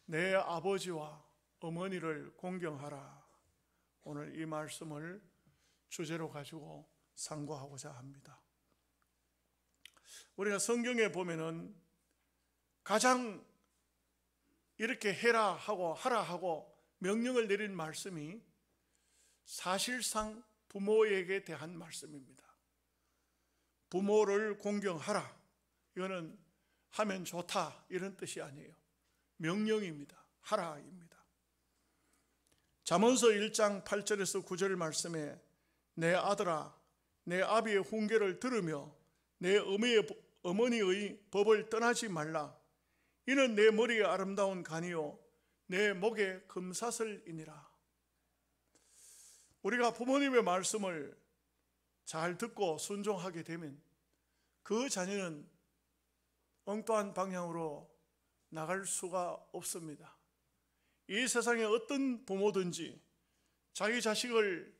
내 아버지와 어머니를 공경하라. 오늘 이 말씀을 주제로 가지고 상고하고자 합니다. 우리가 성경에 보면은 가장 이렇게 해라 하고 하라 하고 명령을 내린 말씀이 사실상 부모에게 대한 말씀입니다. 부모를 공경하라. 이거는 하면 좋다 이런 뜻이 아니에요. 명령입니다. 하라입니다. 잠언서 1장 8절에서 9절 말씀에 내 아들아 내 아비의 훈계를 들으며 내 어머니의 법을 떠나지 말라. 이는 내 머리에 아름다운 간이요 내 목에 금사슬이니라. 우리가 부모님의 말씀을 잘 듣고 순종하게 되면 그 자녀는 엉뚱한 방향으로 나갈 수가 없습니다. 이 세상에 어떤 부모든지 자기 자식을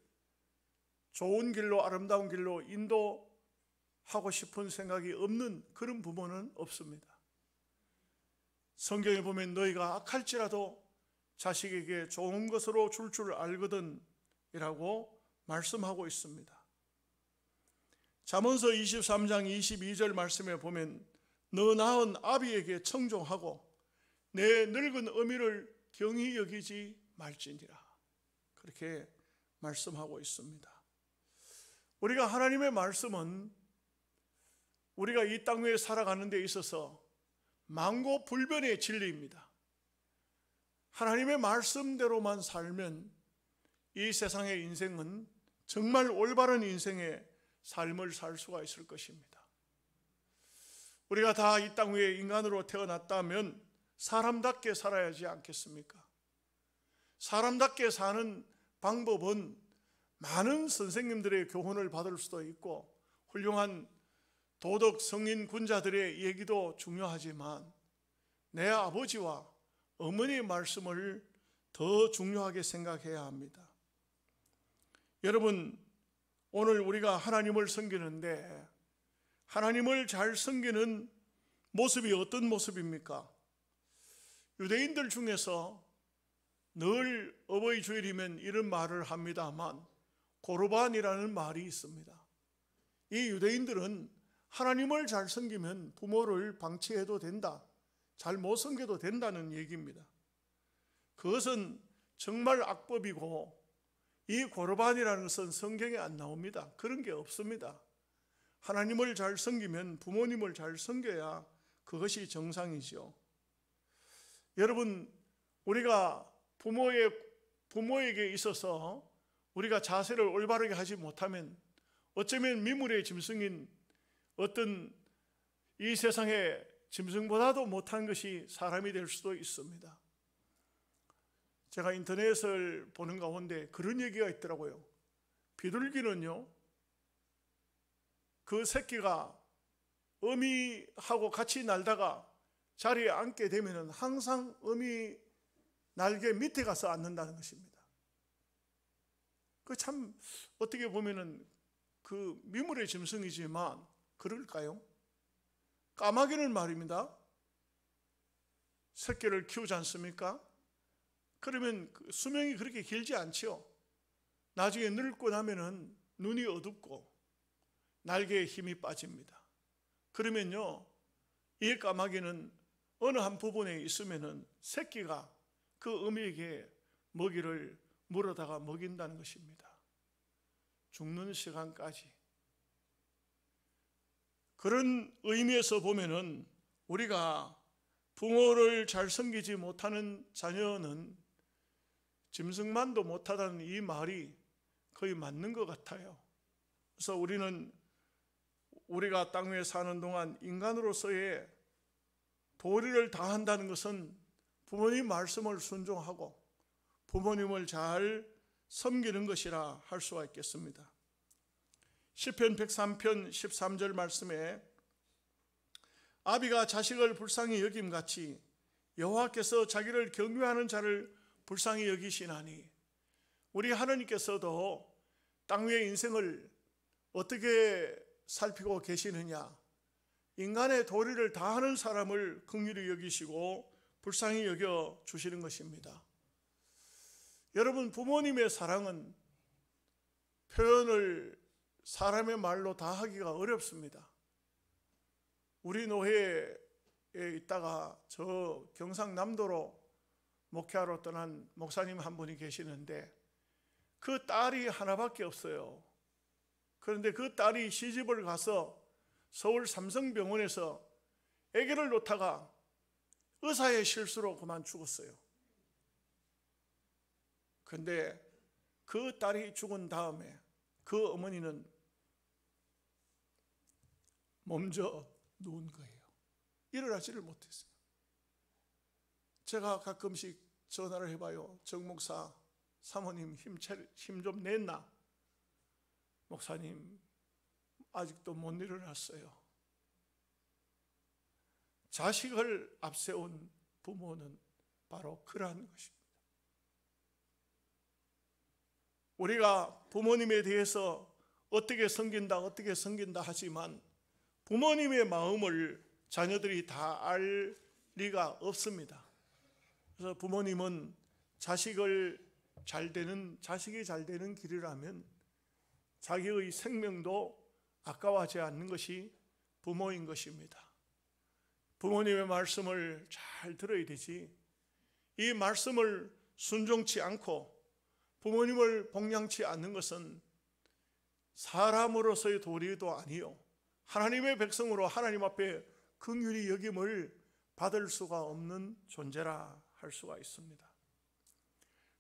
좋은 길로 아름다운 길로 인도하고 싶은 생각이 없는 그런 부모는 없습니다. 성경에 보면 너희가 악할지라도 자식에게 좋은 것으로 줄 줄 알거든 이라고 말씀하고 있습니다. 잠언서 23장 22절 말씀에 보면 너 낳은 아비에게 청종하고 내 늙은 어미를 경히 여기지 말지니라. 그렇게 말씀하고 있습니다. 우리가 하나님의 말씀은 우리가 이 땅 위에 살아가는 데 있어서 만고불변의 진리입니다. 하나님의 말씀대로만 살면 이 세상의 인생은 정말 올바른 인생의 삶을 살 수가 있을 것입니다. 우리가 다 이 땅 위에 인간으로 태어났다면 사람답게 살아야지 않겠습니까? 사람답게 사는 방법은 많은 선생님들의 교훈을 받을 수도 있고 훌륭한 도덕 성인 군자들의 얘기도 중요하지만 내 아버지와 어머니의 말씀을 더 중요하게 생각해야 합니다. 여러분, 오늘 우리가 하나님을 섬기는데 하나님을 잘 섬기는 모습이 어떤 모습입니까? 유대인들 중에서 늘 어버이 주일이면 이런 말을 합니다만 고르반이라는 말이 있습니다. 이 유대인들은 하나님을 잘 섬기면 부모를 방치해도 된다, 잘 못 섬겨도 된다는 얘기입니다. 그것은 정말 악법이고 이 고르반이라는 것은 성경에 안 나옵니다. 그런 게 없습니다. 하나님을 잘 섬기면 부모님을 잘 섬겨야 그것이 정상이죠. 여러분, 우리가 부모에게 있어서 우리가 자세를 올바르게 하지 못하면 어쩌면 미물의 짐승인 어떤 이 세상의 짐승보다도 못한 것이 사람이 될 수도 있습니다. 제가 인터넷을 보는 가운데 그런 얘기가 있더라고요. 비둘기는요, 그 새끼가 어미하고 같이 날다가 자리에 앉게 되면 항상 어미 날개 밑에 가서 앉는다는 것입니다. 그 참 어떻게 보면은 그 미물의 짐승이지만 그럴까요? 까마귀는 말입니다. 새끼를 키우지 않습니까? 그러면 수명이 그렇게 길지 않지요. 나중에 늙고 나면은 눈이 어둡고 날개에 힘이 빠집니다. 그러면요, 이 까마귀는 어느 한 부분에 있으면은 새끼가 그 어미에게 먹이를 물어다가 먹인다는 것입니다. 죽는 시간까지. 그런 의미에서 보면은 우리가 부모를 잘 섬기지 못하는 자녀는 짐승만도 못하다는 이 말이 거의 맞는 것 같아요. 그래서 우리가 땅 위에 사는 동안 인간으로서의 도리를 다한다는 것은 부모님 말씀을 순종하고 부모님을 잘 섬기는 것이라 할 수가 있겠습니다. 시편 103편 13절 말씀에 아비가 자식을 불쌍히 여김같이 여호와께서 자기를 경외하는 자를 불쌍히 여기시나니, 우리 하나님께서도 땅 위의 인생을 어떻게 살피고 계시느냐, 인간의 도리를 다하는 사람을 긍휼히 여기시고 불쌍히 여겨 주시는 것입니다. 여러분, 부모님의 사랑은 표현을 사람의 말로 다 하기가 어렵습니다. 우리 노회에 있다가 저 경상남도로 목회하러 떠난 목사님 한 분이 계시는데 그 딸이 하나밖에 없어요. 그런데 그 딸이 시집을 가서 서울 삼성병원에서 아기를 놓다가 의사의 실수로 그만 죽었어요. 그런데 그 딸이 죽은 다음에 그 어머니는 몸져 누운 거예요. 일어나지를 못했어요. 제가 가끔씩 전화를 해봐요. 정 목사, 사모님 힘 좀 냈나? 목사님 아직도 못 일어났어요. 자식을 앞세운 부모는 바로 그러한 것입니다. 우리가 부모님에 대해서 어떻게 섬긴다 하지만 부모님의 마음을 자녀들이 다 알 리가 없습니다. 그래서 부모님은 자식이 잘 되는 길이라면 자기의 생명도 아까워하지 않는 것이 부모인 것입니다. 부모님의 말씀을 잘 들어야 되지, 이 말씀을 순종치 않고 부모님을 복양치 않는 것은 사람으로서의 도리도 아니요 하나님의 백성으로 하나님 앞에 긍휼히 여김을 받을 수가 없는 존재라 할 수가 있습니다.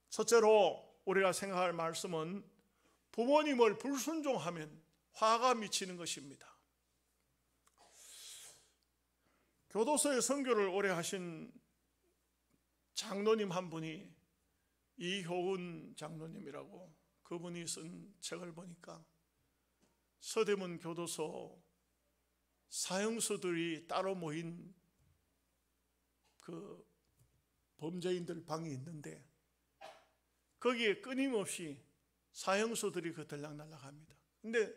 첫째로 우리가 생각할 말씀은 부모님을 불순종하면 화가 미치는 것입니다. 교도소의 선교를 오래 하신 장로님 한 분이 이효은 장로님이라고, 그분이 쓴 책을 보니까 서대문 교도소 사형수들이 따로 모인 그 범죄인들 방이 있는데 거기에 끊임없이 사형수들이 그 들락날락합니다. 근데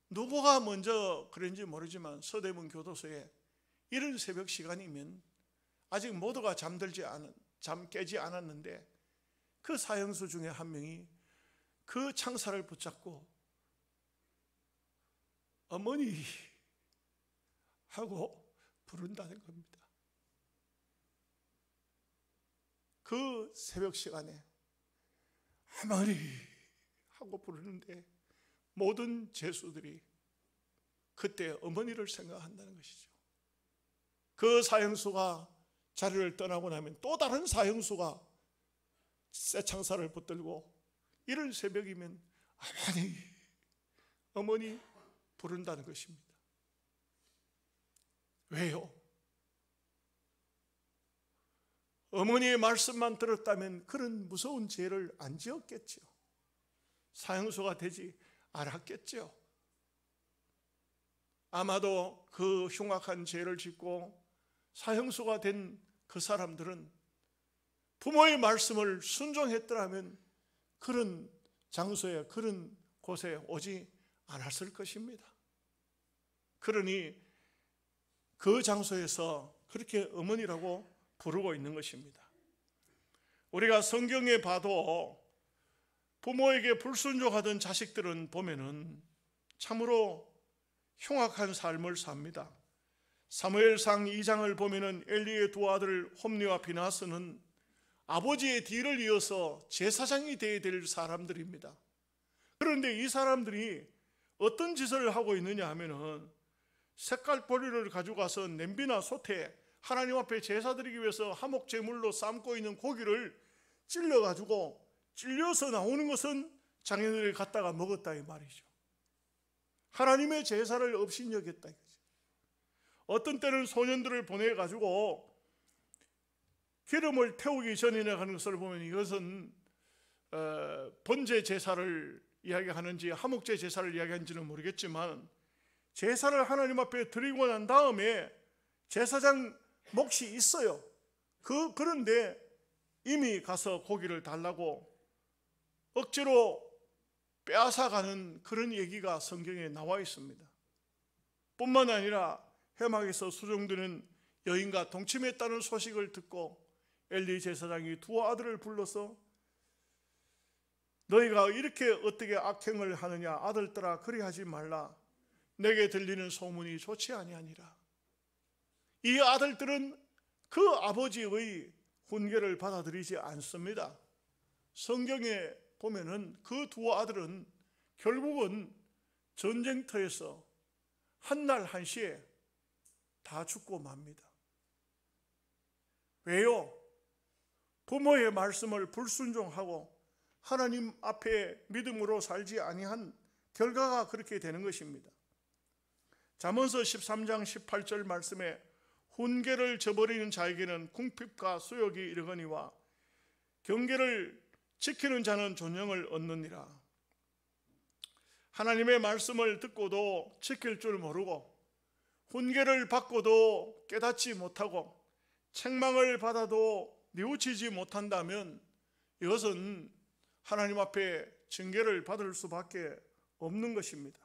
누구가 먼저 그런지 모르지만 서대문 교도소에 이른 새벽 시간이면 아직 모두가 잠 깨지 않았는데 그 사형수 중에 한 명이 그 창살을 붙잡고 어머니 하고 부른다는 겁니다. 그 새벽 시간에 어머니 하고 부르는데 모든 죄수들이 그때 어머니를 생각한다는 것이죠. 그 사형수가 자리를 떠나고 나면 또 다른 사형수가 새 창살을 붙들고 이른 새벽이면 어머니 부른다는 것입니다. 왜요? 어머니의 말씀만 들었다면 그런 무서운 죄를 안 지었겠죠. 사형수가 되지 않았겠죠. 아마도 그 흉악한 죄를 짓고 사형수가 된 그 사람들은 부모의 말씀을 순종했더라면 그런 장소에, 그런 곳에 오지 않았을 것입니다. 그러니 그 장소에서 그렇게 어머니라고 부르고 있는 것입니다. 우리가 성경에 봐도 부모에게 불순종하던 자식들은 보면은 참으로 흉악한 삶을 삽니다. 사무엘상 2장을 보면은 엘리의 두 아들 홈리와 비나스는 아버지의 뒤를 이어서 제사장이 되어야 될 사람들입니다. 그런데 이 사람들이 어떤 짓을 하고 있느냐 하면은 색깔 보리를 가져가서 냄비나 솥에 하나님 앞에 제사 드리기 위해서 화목 제물로 삶고 있는 고기를 찔려서 나오는 것은 장인들이 갖다가 먹었다 이 말이죠. 하나님의 제사를 업신여겼다 이거죠. 어떤 때는 소년들을 보내가지고 기름을 태우기 전이나 하는 것을 보면 이것은 번제 제사를 이야기하는지 화목제 제사를 이야기하는지는 모르겠지만 제사를 하나님 앞에 드리고 난 다음에 제사장 몫이 있어요. 그런데 이미 가서 고기를 달라고 억지로 빼앗아가는 그런 얘기가 성경에 나와 있습니다. 뿐만 아니라 해막에서 수종드는 여인과 동침했다는 소식을 듣고 엘리 제사장이 두 아들을 불러서 너희가 이렇게 어떻게 악행을 하느냐, 아들들아 그리하지 말라. 내게 들리는 소문이 좋지 아니하니라. 이 아들들은 그 아버지의 훈계를 받아들이지 않습니다. 성경에 보면은 그 두 아들은 결국은 전쟁터에서 한날 한시에 다 죽고 맙니다. 왜요? 부모의 말씀을 불순종하고 하나님 앞에 믿음으로 살지 아니한 결과가 그렇게 되는 것입니다. 잠언서 13장 18절 말씀에 훈계를 저버리는 자에게는 궁핍과 수욕이 이르거니와 경계를 지키는 자는 존영을 얻느니라. 하나님의 말씀을 듣고도 지킬 줄 모르고 훈계를 받고도 깨닫지 못하고 책망을 받아도 뉘우치지 못한다면 이것은 하나님 앞에 징계를 받을 수밖에 없는 것입니다.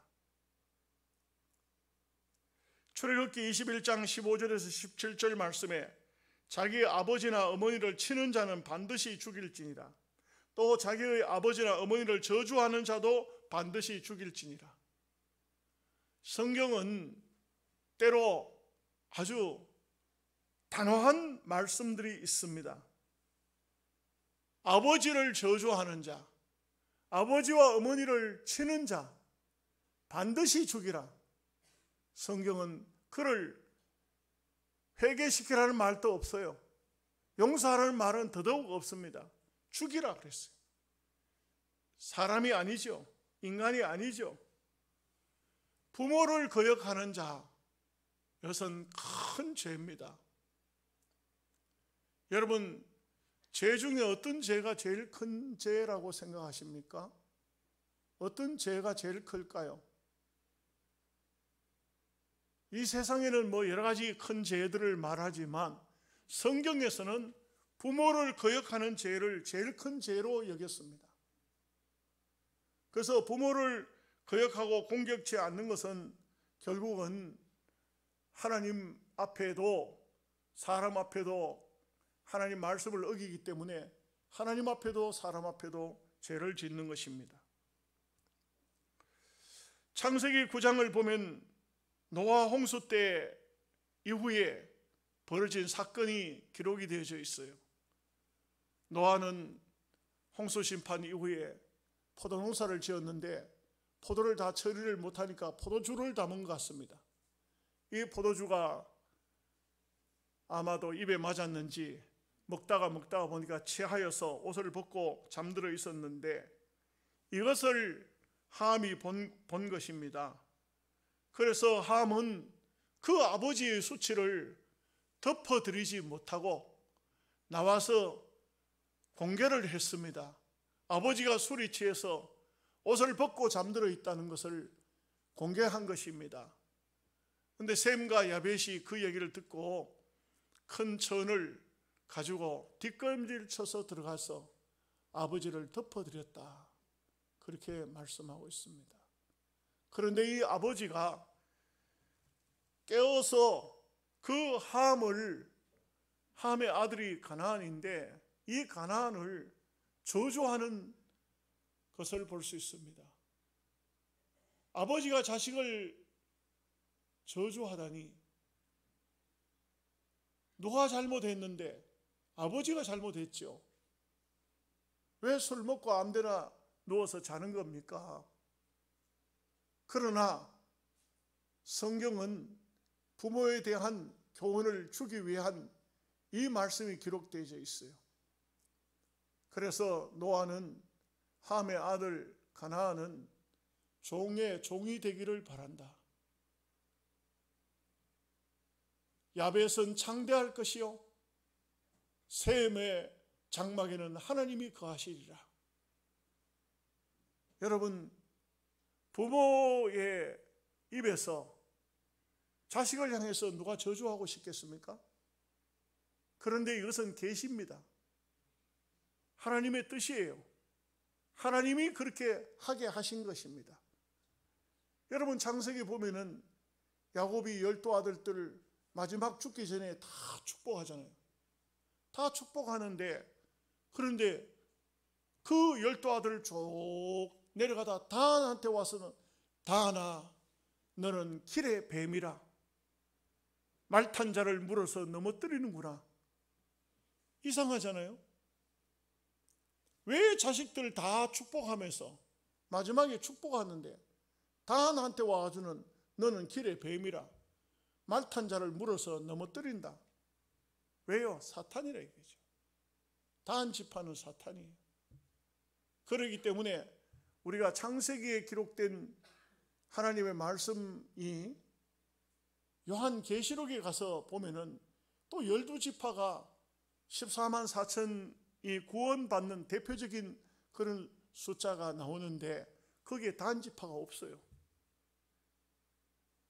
출애굽기 21장 15절에서 17절 말씀에 자기 아버지나 어머니를 치는 자는 반드시 죽일지니라. 또 자기의 아버지나 어머니를 저주하는 자도 반드시 죽일지니라. 성경은 때로 아주 단호한 말씀들이 있습니다. 아버지를 저주하는 자, 아버지와 어머니를 치는 자 반드시 죽이라. 성경은 그를 회개시키라는 말도 없어요. 용서하라는 말은 더더욱 없습니다. 죽이라 그랬어요. 사람이 아니죠. 인간이 아니죠. 부모를 거역하는 자, 이것은 큰 죄입니다. 여러분, 죄 중에 어떤 죄가 제일 큰 죄라고 생각하십니까? 어떤 죄가 제일 클까요? 이 세상에는 뭐 여러 가지 큰 죄들을 말하지만 성경에서는 부모를 거역하는 죄를 제일 큰 죄로 여겼습니다. 그래서 부모를 거역하고 공격치 않는 것은 결국은 하나님 앞에도 사람 앞에도 하나님 말씀을 어기기 때문에 하나님 앞에도 사람 앞에도 죄를 짓는 것입니다. 창세기 9장을 보면 노아 홍수 때 이후에 벌어진 사건이 기록이 되어져 있어요. 노아는 홍수 심판 이후에 포도농사를 지었는데 포도를 다 처리를 못하니까 포도주를 담은 것 같습니다. 이 포도주가 아마도 입에 맞았는지 먹다가 보니까 취하여서 옷을 벗고 잠들어 있었는데 이것을 함이 본 것입니다. 그래서 함은 그 아버지의 수치를 덮어드리지 못하고 나와서 공개를 했습니다. 아버지가 술이 취해서 옷을 벗고 잠들어 있다는 것을 공개한 것입니다. 그런데 셈과 야벳이 그 얘기를 듣고 큰 천을 가지고 뒷걸음질 쳐서 들어가서 아버지를 덮어드렸다, 그렇게 말씀하고 있습니다. 그런데 이 아버지가 깨어서 그 함의 아들이 가나안인데 이 가나안을 저주하는 것을 볼 수 있습니다. 아버지가 자식을 저주하다니, 누가 잘못했는데 아버지가 잘못했죠. 왜 술 먹고 아무데나 누워서 자는 겁니까? 그러나 성경은 부모에 대한 교훈을 주기 위한 이 말씀이 기록되어 있어요. 그래서 노아는 함의 아들 가나안은 종이 되기를 바란다. 야벳은 창대할 것이요 셈의 장막에는 하나님이 거하시리라. 여러분, 부모의 입에서 자식을 향해서 누가 저주하고 싶겠습니까? 그런데 이것은 계시입니다. 하나님의 뜻이에요. 하나님이 그렇게 하게 하신 것입니다. 여러분, 창세기 보면은 야곱이 12 아들들 마지막 죽기 전에 다 축복하잖아요. 다 축복하는데, 그런데 그 12아들 쭉 내려가다 다한한테 와서는, 다한아, 너는 길의 뱀이라. 말 탄 자를 물어서 넘어뜨리는구나. 이상하잖아요. 왜 자식들 다 축복하면서 마지막에 축복하는데 다한한테 와가지고는 너는 길의 뱀이라, 말 탄 자를 물어서 넘어뜨린다. 왜요? 사탄이라 이거죠. 다한 지파는 사탄이에요. 그렇기 때문에 우리가 창세기에 기록된 하나님의 말씀이 요한계시록에 가서 보면은 또 12지파가 14만 4천이 구원받는 대표적인 그런 숫자가 나오는데 거기에 단지파가 없어요.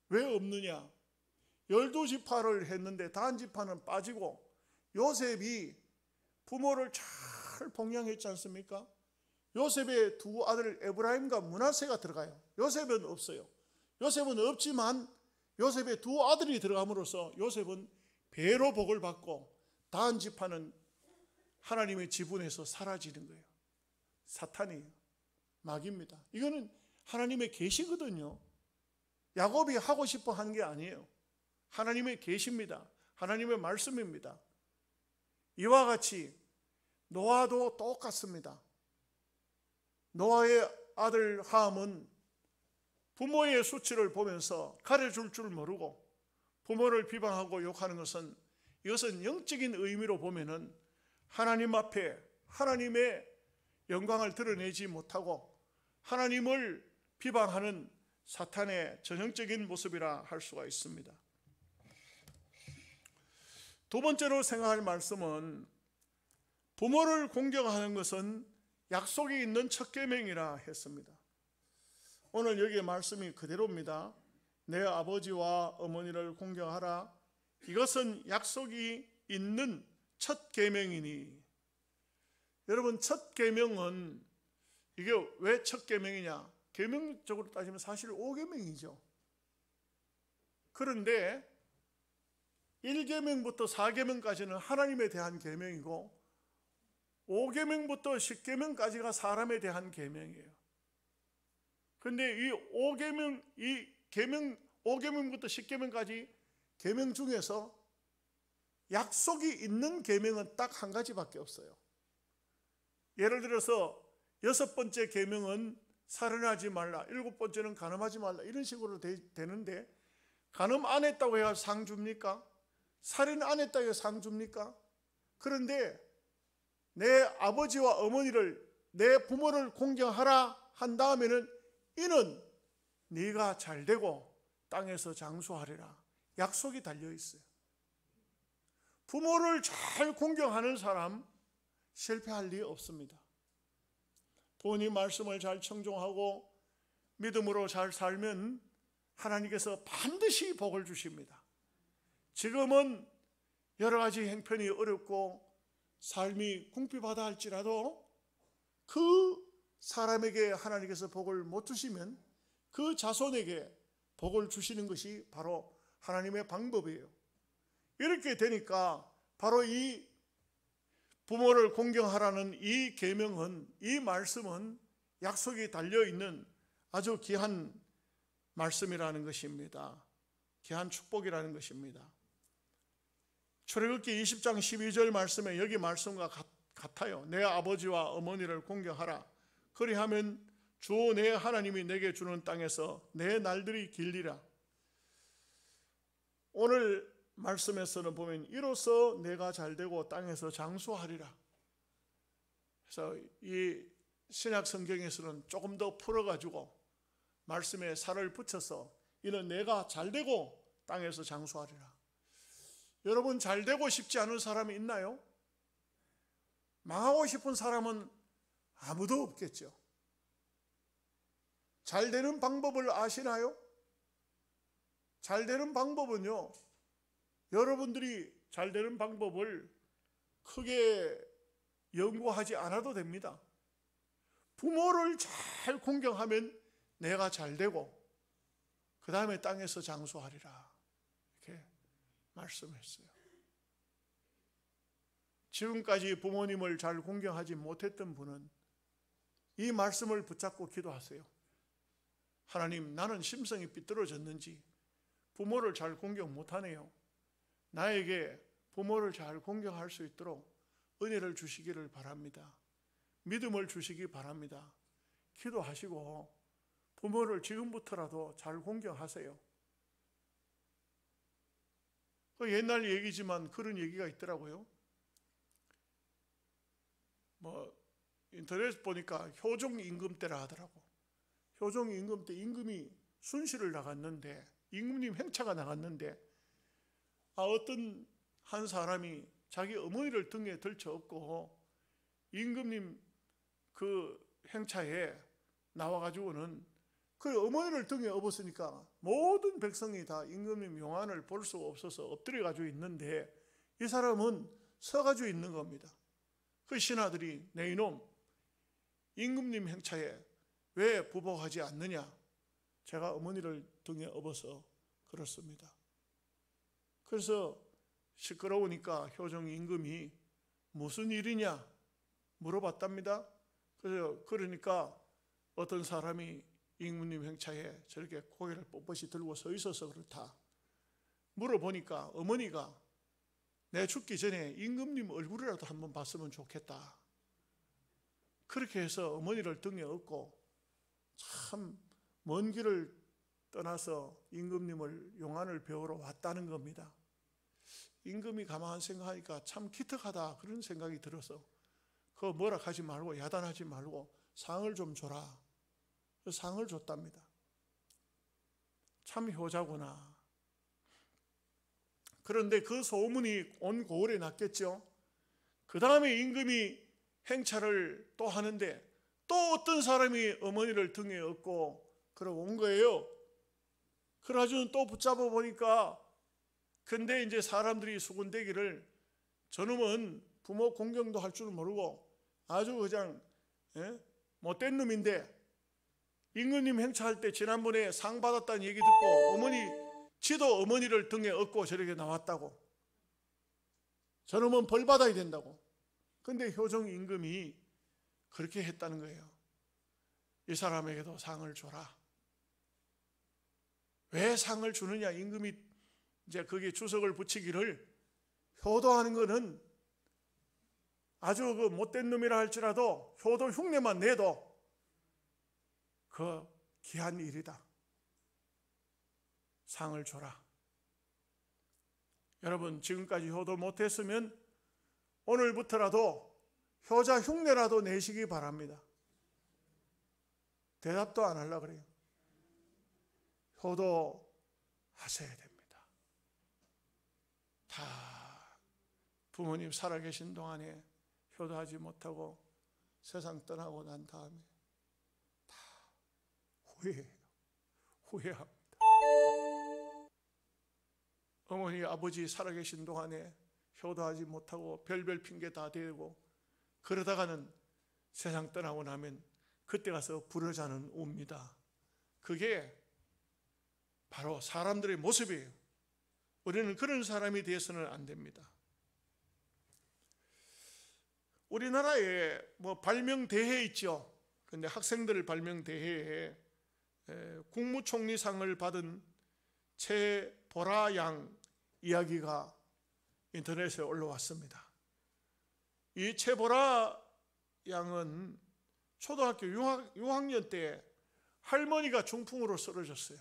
왜 없느냐? 12지파를 했는데 단지파는 빠지고 요셉이 부모를 잘 봉양했지 않습니까? 요셉의 두 아들 에브라임과 므낫세가 들어가요. 요셉은 없어요. 요셉은 없지만 요셉의 두 아들이 들어감으로써 요셉은 배로 복을 받고 단지파는 하나님의 지분에서 사라지는 거예요. 사탄이에요. 마귀입니다. 이거는 하나님의 계시거든요. 야곱이 하고 싶어 하는 게 아니에요. 하나님의 계시입니다. 하나님의 말씀입니다. 이와 같이 노아도 똑같습니다. 노아의 아들 함은 부모의 수치를 보면서 가려줄 줄 모르고 부모를 비방하고 욕하는 것은, 이것은 영적인 의미로 보면은 하나님 앞에 하나님의 영광을 드러내지 못하고 하나님을 비방하는 사탄의 전형적인 모습이라 할 수가 있습니다. 두 번째로 생각할 말씀은, 부모를 공경하는 것은 약속이 있는 첫 계명이라 했습니다. 오늘 여기에 말씀이 그대로입니다. 내 아버지와 어머니를 공경하라. 이것은 약속이 있는 첫 계명이니. 여러분, 첫 계명은 이게 왜 첫 계명이냐? 계명적으로 따지면 사실 5계명이죠. 그런데 1계명부터 4계명까지는 하나님에 대한 계명이고 5계명부터 10계명까지가 사람에 대한 계명이에요. 그런데 이 5계명부터 10계명까지 계명 중에서 약속이 있는 계명은 딱 한 가지밖에 없어요. 예를 들어서 6번째 계명은 살인하지 말라, 7번째는 간음하지 말라, 이런 식으로 되는데, 간음 안 했다고 해야 상 줍니까? 살인 안 했다고 해야 상 줍니까? 그런데 내 아버지와 어머니를, 내 부모를 공경하라 한 다음에는 이는 네가 잘되고 땅에서 장수하리라, 약속이 달려있어요. 부모를 잘 공경하는 사람 실패할 리 없습니다. 부모님 말씀을 잘 청종하고 믿음으로 잘 살면 하나님께서 반드시 복을 주십니다. 지금은 여러 가지 형편이 어렵고 삶이 궁핍하다 할지라도 그 사람에게 하나님께서 복을 못 주시면 그 자손에게 복을 주시는 것이 바로 하나님의 방법이에요. 이렇게 되니까 바로 이 부모를 공경하라는 이 계명은, 이 말씀은 약속이 달려있는 아주 귀한 말씀이라는 것입니다. 귀한 축복이라는 것입니다. 출애굽기 20장 12절 말씀에 여기 말씀과 같아요. 내 아버지와 어머니를 공경하라. 그리하면 주 내 하나님이 내게 주는 땅에서 내 날들이 길리라. 오늘 말씀에서는 보면 이로써 내가 잘되고 땅에서 장수하리라. 그래서 이 신약 성경에서는 조금 더 풀어가지고 말씀에 살을 붙여서 이는 내가 잘되고 땅에서 장수하리라. 여러분, 잘되고 싶지 않은 사람이 있나요? 망하고 싶은 사람은 아무도 없겠죠. 잘되는 방법을 아시나요? 잘되는 방법은요, 여러분들이 잘되는 방법을 크게 연구하지 않아도 됩니다. 부모를 잘 공경하면 내가 잘되고 그 다음에 땅에서 장수하리라. 이렇게 말씀했어요. 지금까지 부모님을 잘 공경하지 못했던 분은 이 말씀을 붙잡고 기도하세요. 하나님, 나는 심성이 삐뚤어졌는지 부모를 잘 공경 못하네요. 나에게 부모를 잘 공경할 수 있도록 은혜를 주시기를 바랍니다. 믿음을 주시기 바랍니다. 기도하시고 부모를 지금부터라도 잘 공경하세요. 그 옛날 얘기지만 그런 얘기가 있더라고요. 인터넷 보니까 효종임금 때라 하더라고. 효종임금 때 임금이 순시를 나갔는데, 임금님 행차가 나갔는데, 어떤 한 사람이 자기 어머니를 등에 들쳐업고 임금님 그 행차에 나와가지고는 그 어머니를 등에 업었으니까 모든 백성이 다 임금님 용안을 볼 수가 없어서 엎드려가지고 있는데, 이 사람은 서가지고 있는 겁니다. 그 신하들이, 내 이놈, 임금님 행차에 왜 부복하지 않느냐? 제가 어머니를 등에 업어서 그렇습니다. 그래서 시끄러우니까 효종 임금이 무슨 일이냐 물어봤답니다. 그러니까 어떤 사람이 임금님 행차에 저렇게 고개를 뻣뻣이 들고 서 있어서 그렇다. 물어보니까 어머니가 내 죽기 전에 임금님 얼굴이라도 한번 봤으면 좋겠다. 그렇게 해서 어머니를 등에 업고 참 먼 길을 떠나서 임금님을 용안을 배우러 왔다는 겁니다. 임금이 가만 생각하니까 참 기특하다 그런 생각이 들어서 그거 뭐라 하지 말고 야단하지 말고 상을 좀 줘라. 상을 줬답니다. 참 효자구나. 그런데 그 소문이 온 고을에 났겠죠. 그 다음에 임금이 행차를 또 하는데 또 어떤 사람이 어머니를 등에 업고 그러고 온 거예요. 그래가지고 또 붙잡아 보니까, 근데 이제 사람들이 수군대기를 저놈은 부모 공경도 할 줄 모르고 아주 그냥 못된 놈인데, 임금님 행차할 때 지난번에 상 받았다는 얘기 듣고 지도 어머니를 등에 업고 저렇게 나왔다고. 저놈은 벌 받아야 된다고. 근데 효종 임금이 그렇게 했다는 거예요. 이 사람에게도 상을 줘라. 왜 상을 주느냐? 임금이 이제 거기에 주석을 붙이기를, 효도하는 것은 아주 그 못된 놈이라 할지라도 효도 흉내만 내도 그 귀한 일이다. 상을 줘라. 여러분, 지금까지 효도 못했으면 오늘부터라도 효자 흉내라도 내시기 바랍니다. 대답도 안 하려고 그래요. 효도하셔야 됩니다. 다 부모님 살아계신 동안에 효도하지 못하고 세상 떠나고 난 다음에 다 후회해요. 후회합니다. 어머니, 아버지 살아계신 동안에 효도하지 못하고 별별 핑계 다 대고 그러다가는 세상 떠나고 나면 그때 가서 부르자는 옵니다. 그게 바로 사람들의 모습이에요. 우리는 그런 사람이 되어서는 안 됩니다. 우리나라에 발명대회 있죠. 근데 학생들 발명대회에 국무총리상을 받은 최보라 양 이야기가 인터넷에 올라왔습니다. 이 최보라 양은 초등학교 6학년 때 할머니가 중풍으로 쓰러졌어요.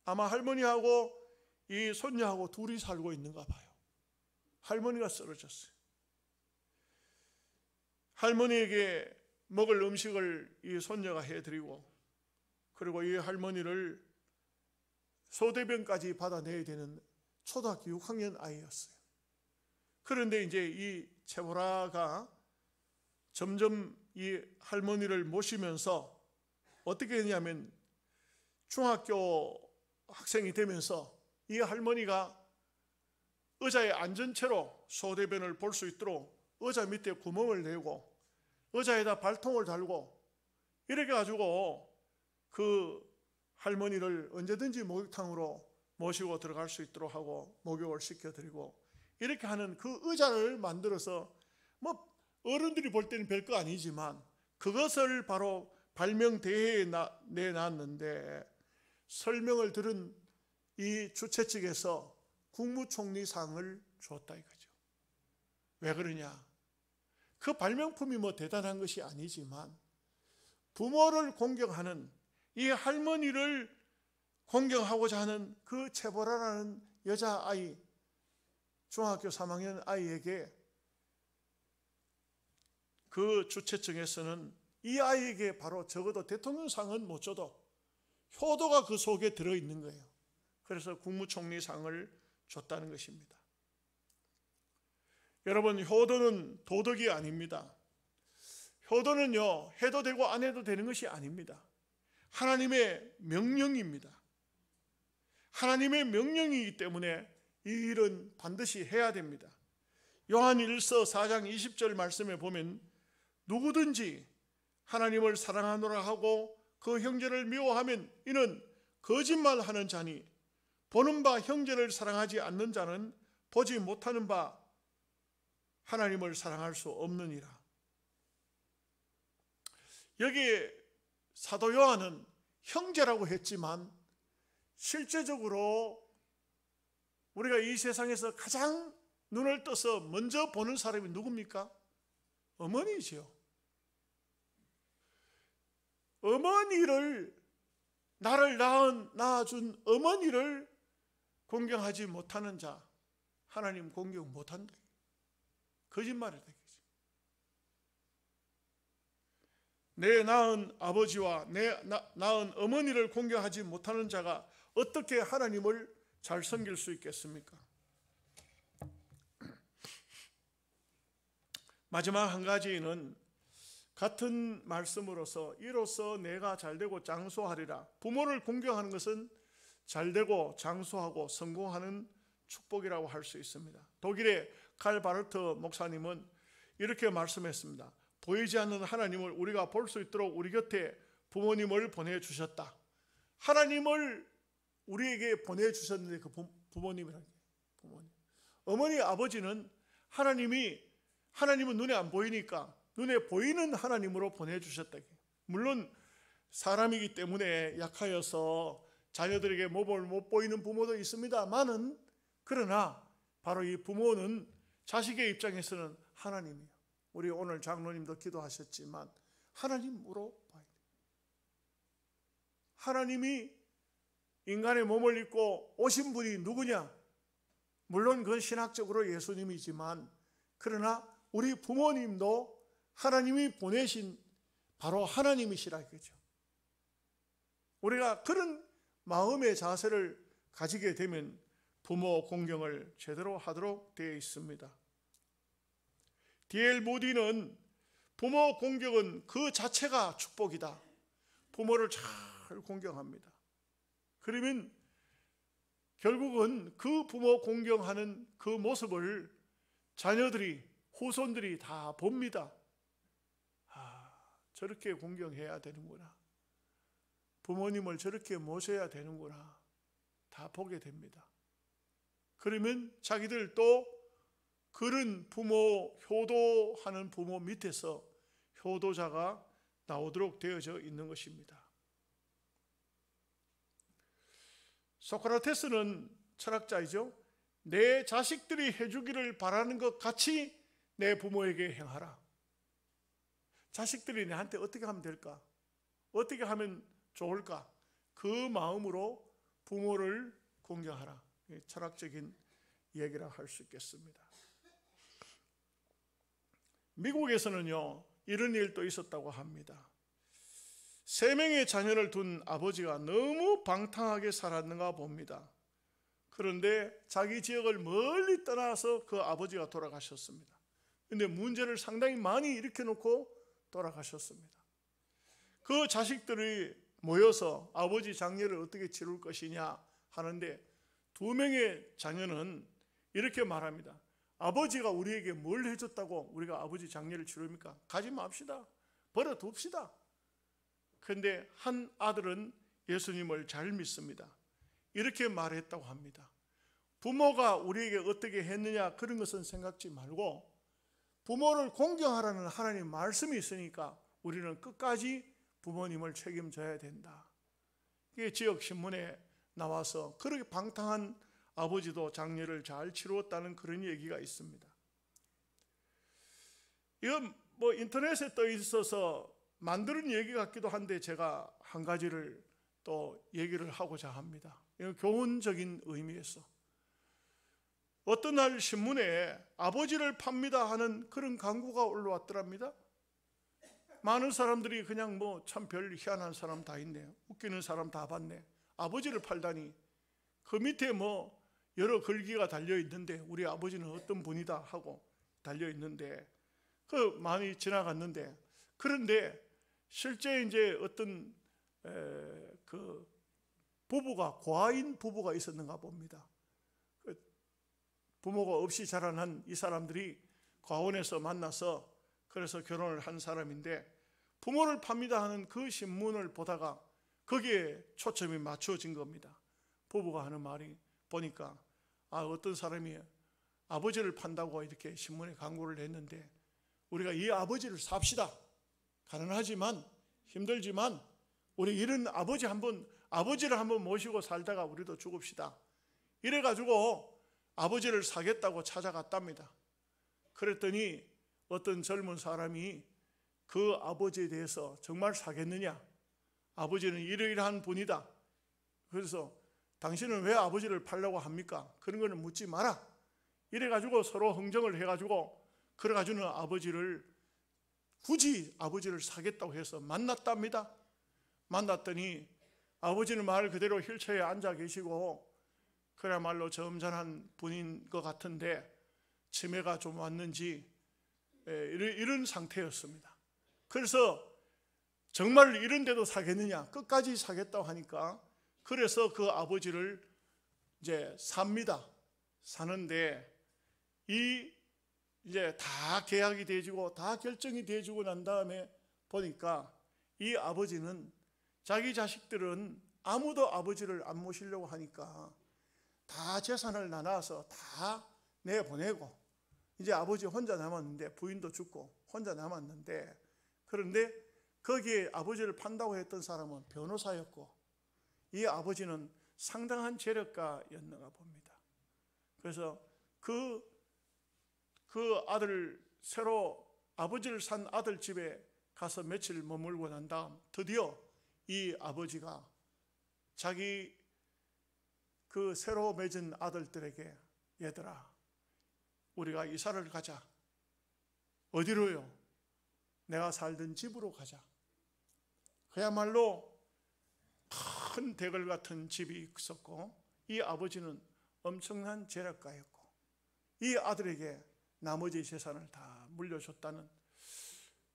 아마 할머니하고 이 손녀하고 둘이 살고 있는가 봐요. 할머니가 쓰러졌어요. 할머니에게 먹을 음식을 이 손녀가 해드리고, 그리고 이 할머니를 소대변까지 받아내야 되는 초등학교 6학년 아이였어요. 그런데 이제 이 최보라가 점점 이 할머니를 모시면서 어떻게 했냐면, 중학교 학생이 되면서 이 할머니가 의자에 앉은 채로 소대변을 볼 수 있도록 의자 밑에 구멍을 내고 의자에다 발통을 달고 이렇게 가지고 그 할머니를 언제든지 목욕탕으로 모시고 들어갈 수 있도록 하고 목욕을 시켜드리고 이렇게 하는 그 의자를 만들어서 뭐 어른들이 볼 때는 별거 아니지만 그것을 바로 발명대회에 내놨는데 설명을 들은 이 주최 측에서 국무총리상을 줬다 이거죠. 왜 그러냐? 그 발명품이 뭐 대단한 것이 아니지만 부모를 공경하는 이 할머니를 공경하고자 하는 그 체보라라는 여자아이, 중학교 3학년 아이에게 그 주최청에서는 이 아이에게 바로 적어도 대통령상은 못 줘도 효도가 그 속에 들어있는 거예요. 그래서 국무총리상을 줬다는 것입니다. 여러분, 효도는 도덕이 아닙니다. 효도는요, 해도 되고 안 해도 되는 것이 아닙니다. 하나님의 명령입니다. 하나님의 명령이기 때문에 이 일은 반드시 해야 됩니다. 요한 1서 4장 20절 말씀에 보면 누구든지 하나님을 사랑하노라 하고 그 형제를 미워하면 이는 거짓말하는 자니 보는 바 형제를 사랑하지 않는 자는 보지 못하는 바 하나님을 사랑할 수 없느니라. 여기에 사도 요한은 형제라고 했지만 실제적으로 우리가 이 세상에서 가장 눈을 떠서 먼저 보는 사람이 누굽니까? 어머니죠. 어머니를, 나를 낳아준 어머니를 공경하지 못하는 자, 하나님 공경 못한다. 거짓말이다. 내 낳은 아버지와 내 낳은 어머니를 공경하지 못하는 자가 어떻게 하나님을 잘 섬길 수 있겠습니까? 마지막 한 가지는 같은 말씀으로서 이로써 내가 잘되고 장수하리라. 부모를 공경하는 것은 잘되고 장수하고 성공하는 축복이라고 할 수 있습니다. 독일의 칼 바르트 목사님은 이렇게 말씀했습니다. 보이지 않는 하나님을 우리가 볼 수 있도록 우리 곁에 부모님을 보내주셨다. 하나님을 우리에게 보내주셨는데 그 부모님이라는 게 부모님. 어머니 아버지는 하나님은 눈에 안 보이니까 눈에 보이는 하나님으로 보내주셨다. 물론 사람이기 때문에 약하여서 자녀들에게 못 보이는 부모도 있습니다만은 그러나 바로 이 부모는 자식의 입장에서는 하나님이에요. 우리 오늘 장로님도 기도하셨지만 하나님으로 봐야 돼요. 하나님이 인간의 몸을 입고 오신 분이 누구냐? 물론 그건 신학적으로 예수님이지만 그러나 우리 부모님도 하나님이 보내신 바로 하나님이시라 이거죠. 우리가 그런 마음의 자세를 가지게 되면 부모 공경을 제대로 하도록 되어 있습니다. D.L. 모디는 부모 공경은 그 자체가 축복이다. 부모를 잘 공경합니다. 그러면 결국은 그 부모 공경하는 그 모습을 자녀들이, 후손들이 다 봅니다. 저렇게 공경해야 되는구나. 부모님을 저렇게 모셔야 되는구나. 다 보게 됩니다. 그러면 자기들도 그런 부모, 효도하는 부모 밑에서 효도자가 나오도록 되어져 있는 것입니다. 소크라테스는 철학자이죠. 내 자식들이 해주기를 바라는 것 같이 내 부모에게 행하라. 자식들이 내한테 어떻게 하면 될까? 어떻게 하면 좋을까? 그 마음으로 부모를 공경하라. 철학적인 얘기라 할 수 있겠습니다. 미국에서는요, 이런 일도 있었다고 합니다. 3명의 자녀를 둔 아버지가 너무 방탕하게 살았는가 봅니다. 그런데 자기 지역을 멀리 떠나서 그 아버지가 돌아가셨습니다. 그런데 문제를 상당히 많이 일으켜놓고 돌아가셨습니다. 그 자식들이 모여서 아버지 장례를 어떻게 치룰 것이냐 하는데 2명의 자녀는 이렇게 말합니다. 아버지가 우리에게 뭘 해줬다고 우리가 아버지 장례를 치릅니까? 가지 맙시다. 버려둡시다. 그런데 한 아들은 예수님을 잘 믿습니다. 이렇게 말했다고 합니다. 부모가 우리에게 어떻게 했느냐 그런 것은 생각지 말고 부모를 공경하라는 하나님 말씀이 있으니까 우리는 끝까지 부모님을 책임져야 된다. 이게 지역신문에 나와서 그렇게 방탕한 아버지도 장례를 잘 치루었다는 그런 얘기가 있습니다. 이건 뭐 인터넷에 떠 있어서 만드는 얘기 같기도 한데 제가 한 가지를 또 얘기를 하고자 합니다. 이건 교훈적인 의미에서 어떤 날 신문에 아버지를 팝니다 하는 그런 광고가 올라왔더랍니다. 많은 사람들이 그냥 뭐 참 별 희한한 사람 다 있네, 웃기는 사람 다 봤네, 아버지를 팔다니. 그 밑에 뭐 여러 글귀가 달려 있는데 우리 아버지는 어떤 분이다 하고 달려 있는데 그 많이 지나갔는데, 그런데 실제 이제 어떤 그 부부가 과인 부부가 있었는가 봅니다. 그 부모가 없이 자라난 이 사람들이 과원에서 만나서 그래서 결혼을 한 사람인데 부모를 팝니다 하는 그 신문을 보다가 거기에 초점이 맞춰진 겁니다. 부부가 하는 말이 보니까 어떤 사람이 아버지를 판다고 이렇게 신문에 광고를 냈는데 우리가 이 아버지를 삽시다. 가난하지만 힘들지만 우리 이런 아버지를 한번 모시고 살다가 우리도 죽읍시다. 이래가지고 아버지를 사겠다고 찾아갔답니다. 그랬더니 어떤 젊은 사람이 그 아버지에 대해서 정말 사겠느냐, 아버지는 이러이러한 분이다, 그래서 당신은 왜 아버지를 팔려고 합니까? 그런 거는 묻지 마라. 이래가지고 서로 흥정을 해가지고 그래가지고는 굳이 아버지를 사겠다고 해서 만났답니다. 만났더니 아버지는 말 그대로 휠체어에 앉아 계시고 그야말로 점잖은 분인 것 같은데 치매가 좀 왔는지 이런 상태였습니다. 그래서 정말 이런데도 사겠느냐, 끝까지 사겠다고 하니까 그래서 그 아버지를 이제 삽니다. 사는데 이제 다 계약이 돼지고 다 결정이 돼지고 난 다음에 보니까 이 아버지는 자기 자식들은 아무도 아버지를 안 모시려고 하니까 다 재산을 나눠서 다 내보내고 이제 아버지 혼자 남았는데, 부인도 죽고 혼자 남았는데, 그런데 거기에 아버지를 판다고 했던 사람은 변호사였고 이 아버지는 상당한 재력가였는가 봅니다. 그래서 그 아들, 새로 아버지를 산 아들 집에 가서 며칠 머물고 난 다음 드디어 이 아버지가 자기 그 새로 맺은 아들들에게 얘들아, 우리가 이사를 가자. 어디로요? 내가 살던 집으로 가자. 그야말로 큰 대궐 같은 집이 있었고 이 아버지는 엄청난 재력가였고 이 아들에게 나머지 재산을 다 물려줬다는,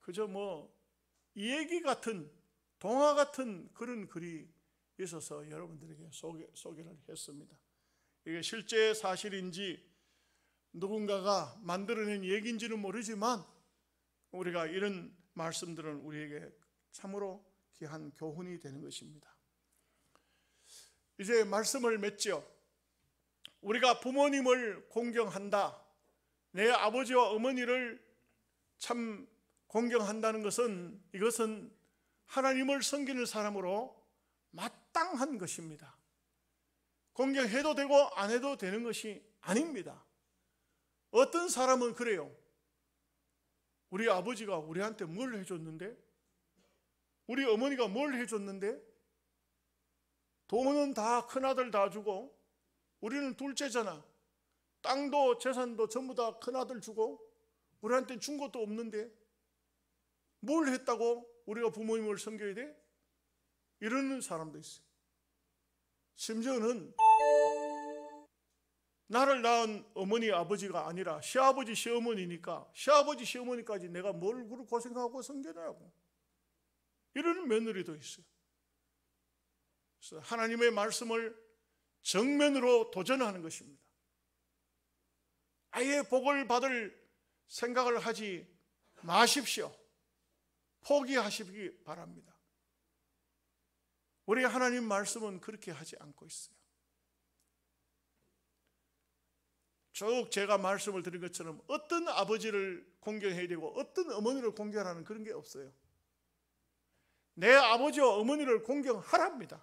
그저 뭐 이야기 같은, 동화 같은 그런 글이 있어서 여러분들에게 소개를 했습니다. 이게 실제 사실인지 누군가가 만들어낸 얘기인지는 모르지만 우리가 이런 말씀들은 우리에게 참으로 귀한 교훈이 되는 것입니다. 이제 말씀을 맺죠. 우리가 부모님을 공경한다, 내 아버지와 어머니를 참 공경한다는 것은, 이것은 하나님을 섬기는 사람으로 마땅한 것입니다. 공경해도 되고 안 해도 되는 것이 아닙니다. 어떤 사람은 그래요. 우리 아버지가 우리한테 뭘 해줬는데, 우리 어머니가 뭘 해줬는데, 돈은 다 큰아들 다 주고 우리는 둘째잖아. 땅도 재산도 전부 다 큰아들 주고 우리한테 준 것도 없는데 뭘 했다고 우리가 부모님을 섬겨야 돼? 이러는 사람도 있어요. 심지어는 나를 낳은 어머니 아버지가 아니라 시아버지 시어머니니까 시아버지 시어머니까지 내가 뭘 그렇게 고생하고 섬겨냐고 이러는 며느리도 있어요. 그래서 하나님의 말씀을 정면으로 도전하는 것입니다. 아예 복을 받을 생각을 하지 마십시오. 포기하시기 바랍니다. 우리 하나님 말씀은 그렇게 하지 않고 있어요. 쭉 제가 말씀을 드린 것처럼 어떤 아버지를 공경해야 되고 어떤 어머니를 공경하는 그런 게 없어요. 내 아버지와 어머니를 공경하랍니다.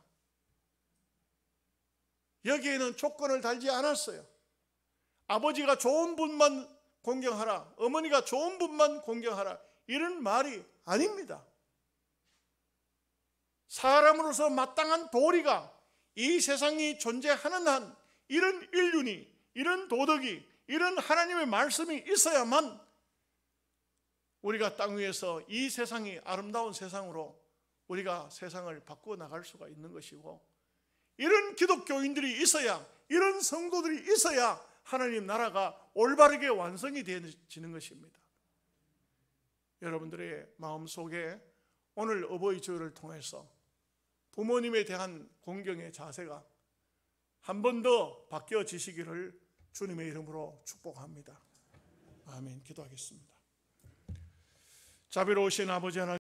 여기에는 조건을 달지 않았어요. 아버지가 좋은 분만 공경하라, 어머니가 좋은 분만 공경하라, 이런 말이 아닙니다. 사람으로서 마땅한 도리가 이 세상이 존재하는 한 이런 인륜이, 이런 도덕이, 이런 하나님의 말씀이 있어야만 우리가 땅 위에서 이 세상이 아름다운 세상으로 우리가 세상을 바꾸어 나갈 수가 있는 것이고, 이런 기독교인들이 있어야, 이런 성도들이 있어야 하나님 나라가 올바르게 완성이 되어지는 것입니다. 여러분들의 마음속에 오늘 어버이 주일을 통해서 부모님에 대한 공경의 자세가 한 번 더 바뀌어지시기를 주님의 이름으로 축복합니다. 아멘. 기도하겠습니다. 자비로우신 아버지 하나님,